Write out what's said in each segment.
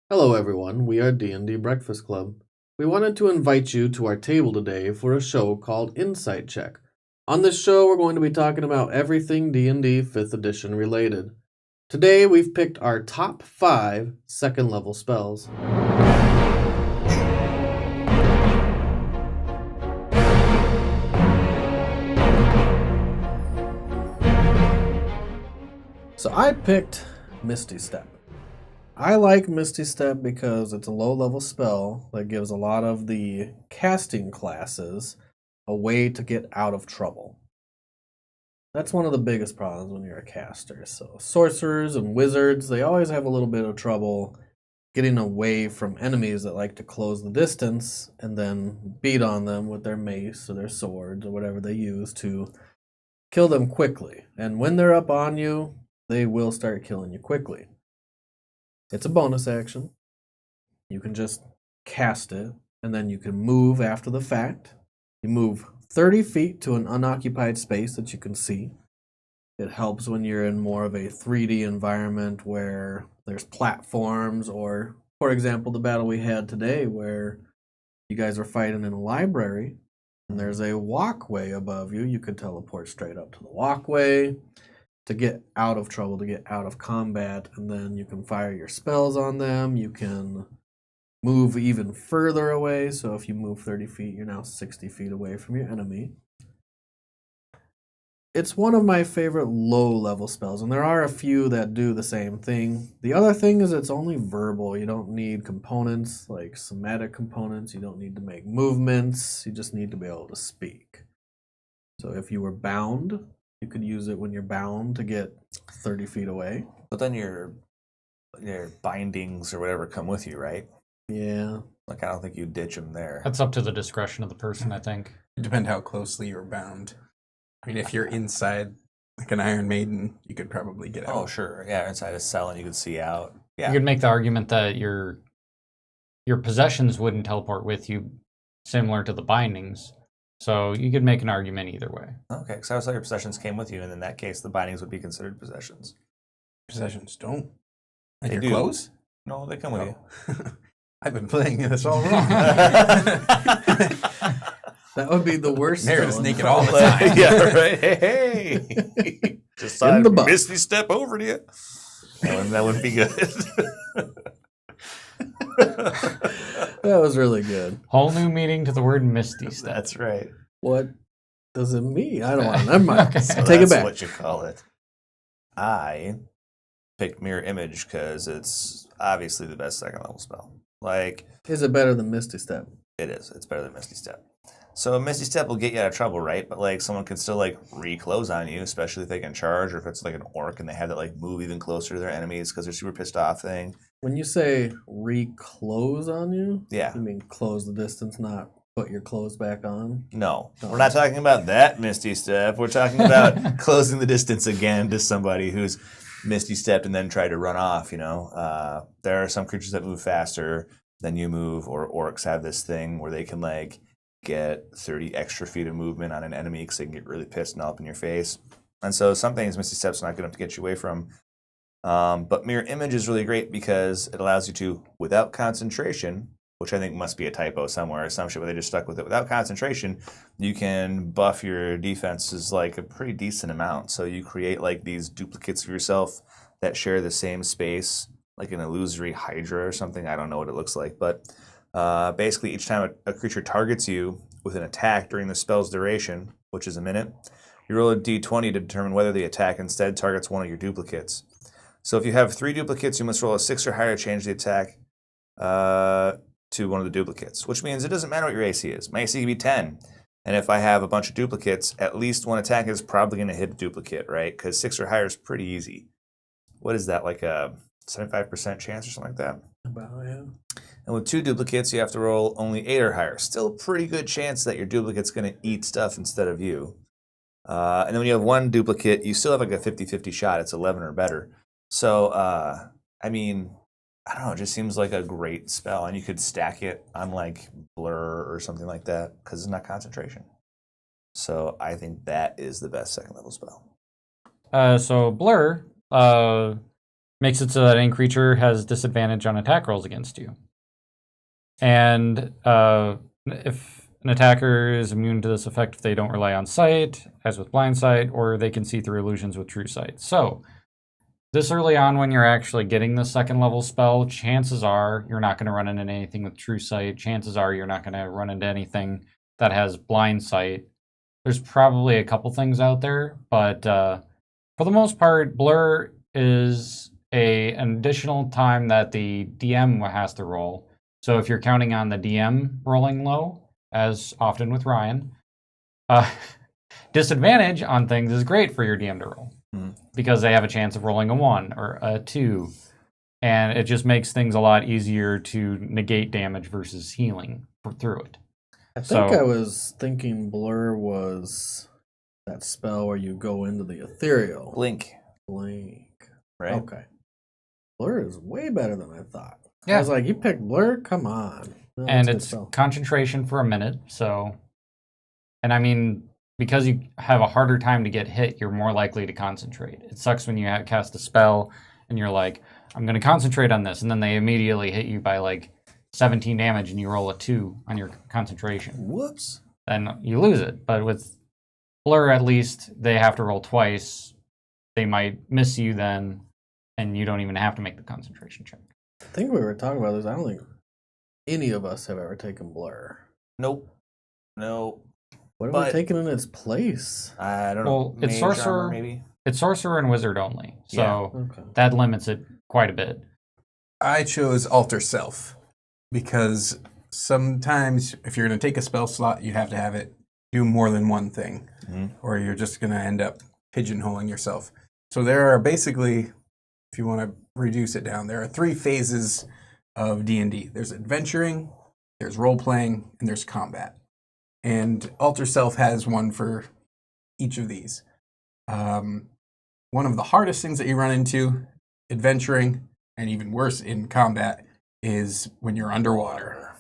Hello everyone, we are D&D Breakfast Club. We wanted to invite you to our table today for a show called Insight Check. On this show, we're going to be talking about everything D&D 5th edition related. Today, we've picked our top 5 second level spells. So I picked Misty Step. I like Misty Step because it's a low level spell that gives a lot of the casting classes a way to get out of trouble. That's one of the biggest problems when you're a caster. So, sorcerers and wizards, they always have a little bit of trouble getting away from enemies that like to close the distance and then beat on them with their mace or their swords or whatever they use to kill them quickly. And when they're up on you, they will start killing you quickly. It's a bonus action. You can just cast it, and then you can move after the fact. You move 30 feet to an unoccupied space that you can see. It helps when you're in more of a 3D environment where there's platforms, or, for example, the battle we had today where you guys are fighting in a library, and there's a walkway above you. You could teleport straight up to the walkway to get out of trouble, to get out of combat, and then you can fire your spells on them. You can move even further away, so if you move 30 feet, you're now 60 feet away from your enemy. It's one of my favorite low-level spells, and there are a few that do the same thing. The other thing is it's only verbal. You don't need components like somatic components. You don't need to make movements. You just need to be able to speak. So if you were bound, you could use it when you're bound to get 30 feet away. But then your bindings or whatever come with you, right? Yeah. Like, I don't think you ditch them there. That's up to the discretion of the person, I think. It depends how closely you're bound. I mean, if you're inside, like an Iron Maiden, you could probably get out. Oh, sure. Yeah, inside a cell and you could see out. Yeah. You could make the argument that your possessions wouldn't teleport with you, similar to the bindings. So you could make an argument either way. Okay, because I was like your possessions came with you, and in that case, the bindings would be considered possessions. Possessions don't. Like They your do. clothes? No, they come with you. I've been playing this all wrong. That would be the worst. Mary's spell in naked the all the world. time. Yeah, right. Hey. Just In the box. Misty step over to you. That wouldn't be good. That was really good. Whole new meaning to the word Misty Step. That's right. What does it mean? I don't want to. Never mind. Okay. So Take it that's back. what you call it. I picked Mirror Image because it's obviously the best second level spell. Like, Is it better than Misty Step? it is. It's better than Misty Step. So Misty Step will get you out of trouble, right? But like someone can still like reclose on you, especially if they can charge, or if it's like an orc and they have that like move even closer to their enemies because they're super pissed off thing. When you say reclose on you, Yeah. you mean close the distance, not put your clothes back on? No, Oh. we're not talking about that Misty Step. We're talking about closing the distance again to somebody who's Misty Stepped and then tried to run off, you know? There are some creatures that move faster than you move, or orcs have this thing where they can, like, get 30 extra feet of movement on an enemy because they can get really pissed and all up in your face. And so some things Misty Step's not good enough to get you away from. But Mirror Image is really great because it allows you to, without concentration, which I think must be a typo somewhere, some shit where they just stuck with it. Without concentration, you can buff your defenses like a pretty decent amount. So you create like these duplicates of yourself that share the same space, like an illusory hydra or something. I don't know what it looks like, but basically each time a creature targets you with an attack during the spell's duration, which is a minute, you roll a d20 to determine whether the attack instead targets one of your duplicates. So if you have 3 duplicates, you must roll a 6 or higher to change the attack to one of the duplicates, which means it doesn't matter what your AC is. My AC can be 10. And if I have a bunch of duplicates, at least one attack is probably going to hit a duplicate, right? Because 6 or higher is pretty easy. What is that, like a 75% chance or something like that? About, yeah. And with 2 duplicates, you have to roll only 8 or higher. Still a pretty good chance that your duplicate's going to eat stuff instead of you. And then when you have 1 duplicate, you still have like a 50-50 shot. It's 11 or better. So, I mean, I don't know. It just seems like a great spell. And you could stack it on like Blur or something like that because it's not concentration. So I think that is the best second level spell. So Blur, makes it so that any creature has disadvantage on attack rolls against you. And if an attacker is immune to this effect if they don't rely on sight, as with blind sight, or they can see through illusions with true sight. So, this early on when you're actually getting the second level spell, chances are you're not going to run into anything with true sight. Chances are you're not going to run into anything that has blind sight. There's probably a couple things out there, but for the most part, Blur is an additional time that the DM has to roll. So if you're counting on the DM rolling low, as often with Ryan, disadvantage on things is great for your DM to roll because they have a chance of rolling a 1 or a 2. And it just makes things a lot easier to negate damage versus healing through it. I think I was thinking Blur was that spell where you go into the ethereal. Blink, Blink. right? Okay. Blur is way better than I thought. I Yeah. was like, you picked Blur? Come on. No, And that's a good it's spell. concentration for a minute, so... And I mean, because you have a harder time to get hit, you're more likely to concentrate. It sucks when you cast a spell and you're like, I'm going to concentrate on this, and then they immediately hit you by like 17 damage and you roll a 2 on your concentration. Whoops. Then you lose it. But with Blur, at least, they have to roll twice. They might miss you then, and you don't even have to make the concentration check. I think we were talking about this. I don't think any of us have ever taken Blur. Nope. No. What have But- we taken in its place? I don't know. Well, it's Mage sorcerer. armor, maybe. It's sorcerer and wizard only, so Okay. that limits it quite a bit. I chose Alter Self because sometimes if you're going to take a spell slot, you have to have it do more than one thing, or you're just going to end up pigeonholing yourself. So there are basically, if you want to reduce it down, there are 3 phases of D&D. There's adventuring, there's role-playing, and there's combat. And Alter Self has one for each of these. One of the hardest things that you run into, adventuring, and even worse in combat, is when you're underwater.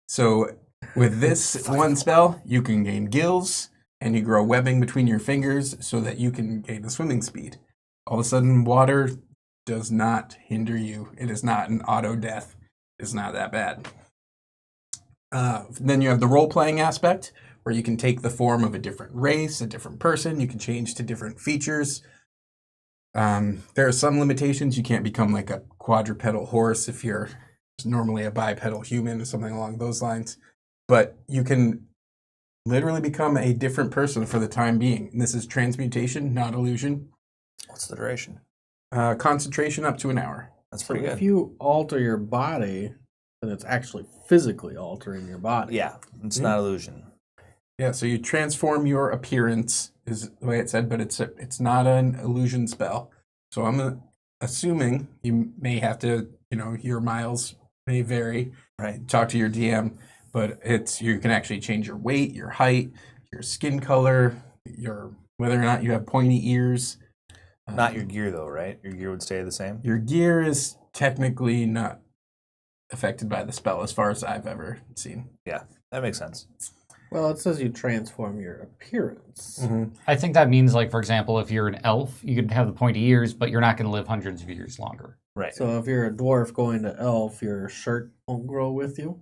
So with this one spell, you can gain gills, and you grow webbing between your fingers so that you can gain the swimming speed. All of a sudden, water does not hinder you. It is not an auto death. It's not that bad. Then you have the role-playing aspect, where you can take the form of a different race, a different person. You can change to different features. There are some limitations. You can't become like a quadrupedal horse if you're normally a bipedal human or something along those lines. But you can literally become a different person for the time being. And this is transmutation, not illusion. What's the duration? Concentration up to an hour. That's So pretty if good. you alter your body, then it's actually physically altering your body. Yeah, it's not illusion. Yeah, so you transform your appearance, is the way it said, but it's not an illusion spell. So I'm assuming you may have to, your miles may vary. Right. Talk to your DM, but you can actually change your weight, your height, your skin color, whether or not you have pointy ears. Not your gear, though, right? Your gear would stay the same? Your gear is technically not affected by the spell as far as I've ever seen. Yeah, that makes sense. Well, it says you transform your appearance. I think that means, like, for example, if you're an elf, you could have the pointy ears, but you're not going to live hundreds of years longer. Right. So if you're a dwarf going to elf, your shirt won't grow with you.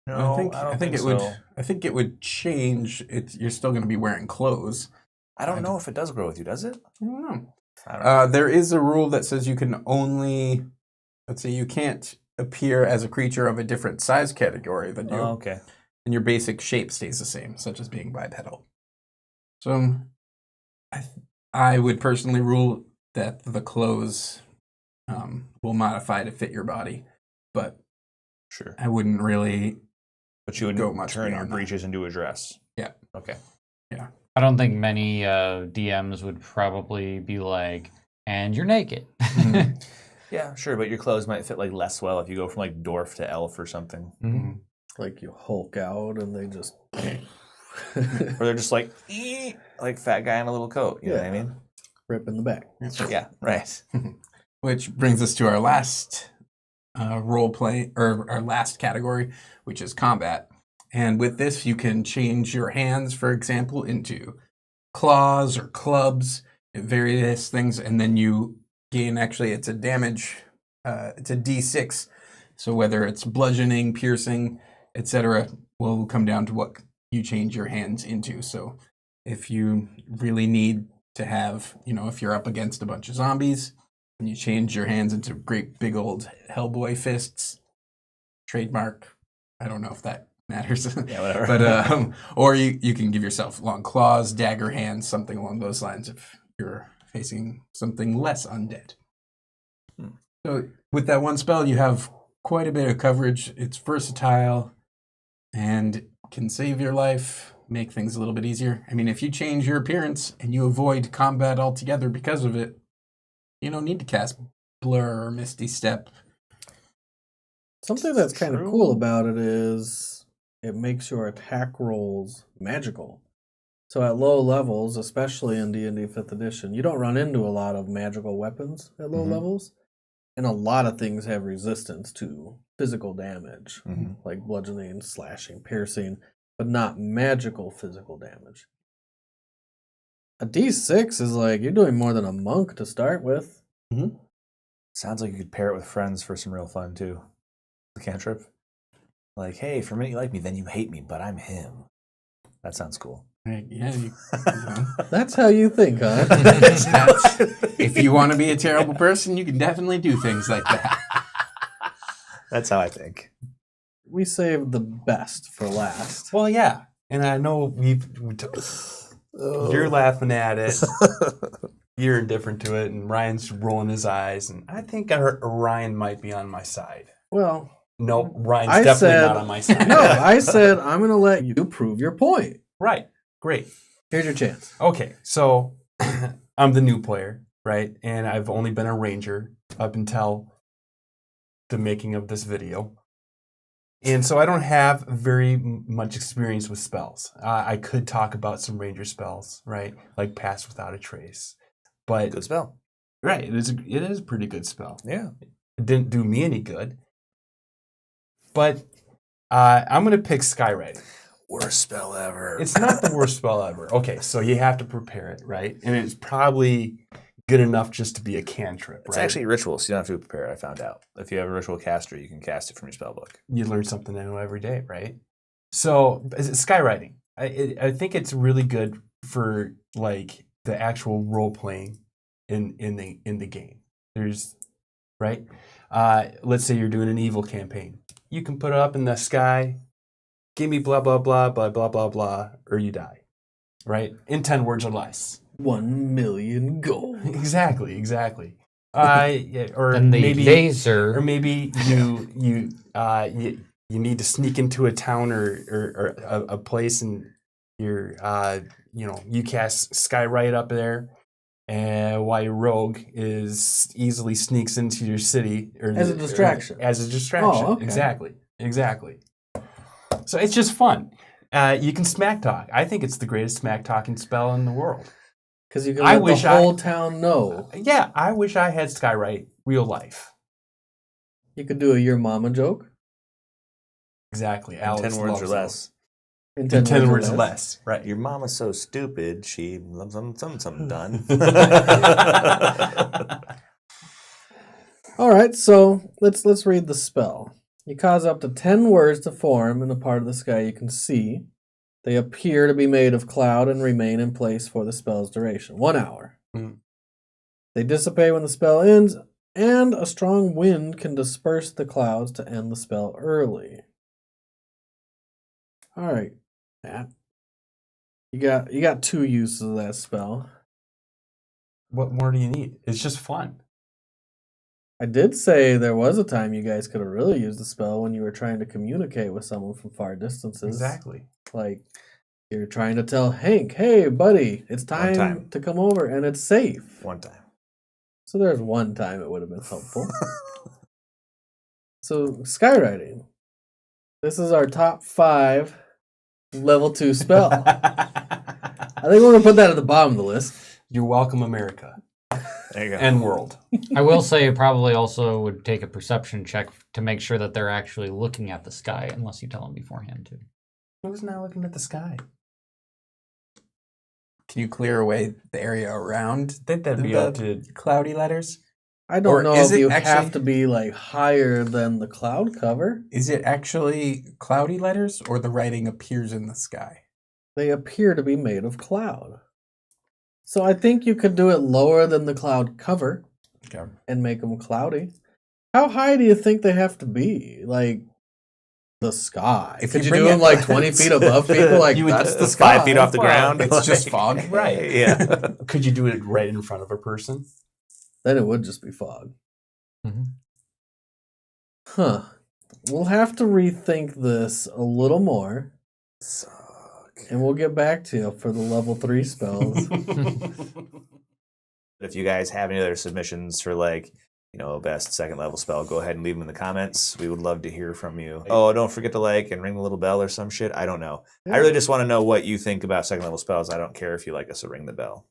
No, I think it would. I think it would change. You're still going to be wearing clothes. I don't know if it does grow with you, does it? I don't know. I don't know. There is a rule that says you can only, let's say, you can't appear as a creature of a different size category than you, Oh, okay. and your basic shape stays the same, such as being bipedal. So, I would personally rule that the clothes will modify to fit your body, but Sure. I wouldn't really. But you would Go much turn your beyond that. breeches into a dress. Yeah. Okay. I don't think many DMs would probably be like, and you're naked. Yeah, sure, but your clothes might fit like less well if you go from like dwarf to elf or something. Mhm. Like you Hulk out and they just. Or they're just like, "Ee," like fat guy in a little coat. You know what I mean? Rip in the back. Yeah, right. Which brings us to our last role play, or our last category, which is combat. And with this, you can change your hands, for example, into claws or clubs, various things, and then you gain, actually, it's a damage. It's a D6. So whether it's bludgeoning, piercing, etc., will come down to what you change your hands into. So if you really need to have, if you're up against a bunch of zombies and you change your hands into great big old Hellboy fists, trademark. I don't know if that matters. Yeah, whatever. But or you can give yourself long claws, dagger hands, something along those lines if you're facing something less undead. So with that one spell, you have quite a bit of coverage. It's versatile and can save your life, make things a little bit easier. I mean, if you change your appearance and you avoid combat altogether because of it, you don't need to cast Blur or Misty Step. Something that's kind of True. cool about it is it makes your attack rolls magical. So at low levels, especially in D&D 5th edition, you don't run into a lot of magical weapons at low Mhm. levels. And a lot of things have resistance to physical damage, Mhm. like bludgeoning, slashing, piercing, but not magical physical damage. A D6 is like, you're doing more than a monk to start with. Sounds like you could pair it with friends for some real fun too. The cantrip. Like, hey, for a minute you like me, then you hate me, but I'm him. That sounds cool. Right, yeah, you know. That's how you think, huh? If you want to be a terrible person, you can definitely do things like that. That's how I think. We saved the best for last. Well, yeah, and I know you're laughing at it. You're indifferent to it, and Ryan's rolling his eyes, and I think Ryan might be on my side. Well, No, Ryan's I definitely said- not on my side. no, I said I'm going to let you prove your point. Right, great. Here's your chance. Okay, so I'm the new player, right? And I've only been a ranger up until the making of this video. And so I don't have very much experience with spells. I could talk about some ranger spells, right? Like Pass Without a Trace. But Good spell. right, it is a pretty good spell. Yeah. It didn't do me any good. But I'm going to pick Skywriting. Worst spell ever. It's not the worst spell ever. Okay, so you have to prepare it, right? And it's probably good enough just to be a cantrip, It's right? actually ritual, so you don't have to prepare it, I found out. If you have a ritual caster, you can cast it from your spellbook. You learn something new every day, right? So is it Skywriting? I think it's really good for like the actual role playing in the game. There's right. Let's say you're doing an evil campaign. You can put it up in the sky. Give me blah blah blah blah blah blah blah, or you die. Right? In 10 words or less. 1 million gold. Exactly. Yeah, or Then the maybe laser. or maybe you need to sneak into a town or a place, and you're you cast Skywrite up there, and while your rogue easily sneaks into your city As a distraction. As a distraction. Oh, okay. Exactly. So it's just fun. You can smack talk. I think it's the greatest smack talking spell in the world. Because you can I let wish the whole town know. Yeah, I wish I had Skywrite real life. You could do a your mama joke. Exactly. In Alex 10 words or loves less. In those. In 10 words or less. Right. Your mama's so stupid, she loves something done. All right, so let's read the spell. You cause up to 10 words to form in a part of the sky you can see. They appear to be made of cloud and remain in place for the spell's duration, 1 hour. Mm. They dissipate when the spell ends, and a strong wind can disperse the clouds to end the spell early. All right, Matt. You got 2 uses of that spell. What more do you need? It's just fun. I did say there was a time you guys could have really used the spell when you were trying to communicate with someone from far distances. Exactly. Like, you're trying to tell Hank, hey, buddy, it's time. time to come over and it's safe. One time. So there's one time it would have been helpful. So, skywriting. This is our top 5 level 2 spell. I think we're going to put that at the bottom of the list. You're welcome, America There you go. and world. I will say it probably also would take a perception check to make sure that they're actually looking at the sky, unless you tell them beforehand too. Who's not looking at the sky? Can you clear away the area around I think that'd be the up to. cloudy letters? I don't Or know is if it you actually- have to be like higher than the cloud cover. Is it actually cloudy letters, or the writing appears in the sky? They appear to be made of cloud. So I think you could do it lower than the cloud cover Okay. and make them cloudy. How high do you think they have to be? Like the sky. If Could you you bring do them it- like 20 feet above people? Like You would- that's the sky. 5 feet off the ground. It's just fog. Right. Yeah. Could you do it right in front of a person? Then it would just be fog. Mhm. Huh. We'll have to rethink this a little more, and we'll get back to you for the level 3 spells. If you guys have any other submissions for like, best second level spell, go ahead and leave them in the comments. We would love to hear from you. Oh, don't forget to like and ring the little bell or some shit. I don't know. I really just want to know what you think about second level spells. I don't care if you like us to ring the bell.